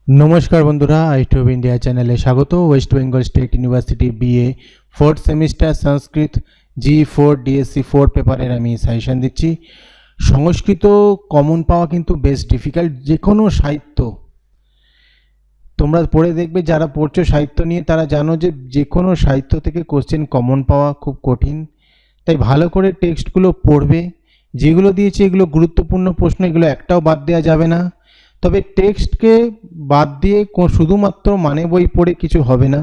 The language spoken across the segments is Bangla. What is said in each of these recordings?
नमस्कार बंधुरा आईट्यूब इंडिया चैनले स्वागत। West Bengal State University BA fourth semester Sanskrit G4 DSC 4 पेपारेर आमी साजेशन दिচ্ছি। संस्कृत कमन पाওয়া কিন্তু বেশ ডিফিকাল্ট। যে কোনো সাহিত্য তোমরা পড়ে দেখবে, যারা পড়ছো সাহিত্য নিয়ে তারা জানো যে কোনো সাহিত্য থেকে কোশ্চেন কমন পাওয়া খুব কঠিন। তাই ভালো করে টেক্সটগুলো পড়বে, যেগুলো দিয়েছে এগুলো গুরুত্বপূর্ণ প্রশ্ন, এগুলো একটাও বাদ দেওয়া যাবে না। তবে টেক্সটকে বাদ দিয়ে শুধুমাত্র মানে বই পড়ে কিছু হবে না।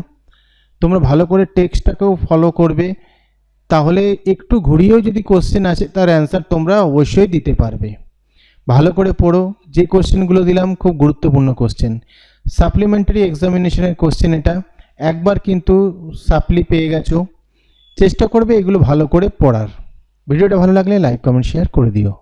তোমরা ভালো করে টেক্সটটাকেও ফলো করবে, তাহলে একটু ঘুরিয়েও যদি কোশ্চেন আসে তার অ্যান্সার তোমরা অবশ্যই দিতে পারবে। ভালো করে পড়ো, যে কোশ্চেনগুলো দিলাম খুব গুরুত্বপূর্ণ কোশ্চেন, সাপ্লিমেন্টারি এক্সামিনেশনের কোশ্চেন। এটা একবার কিন্তু সাপ্লি পেয়ে গেছো, চেষ্টা করবে এগুলো ভালো করে পড়ার। ভিডিওটা ভালো লাগলে লাইক কমেন্ট শেয়ার করে দিও।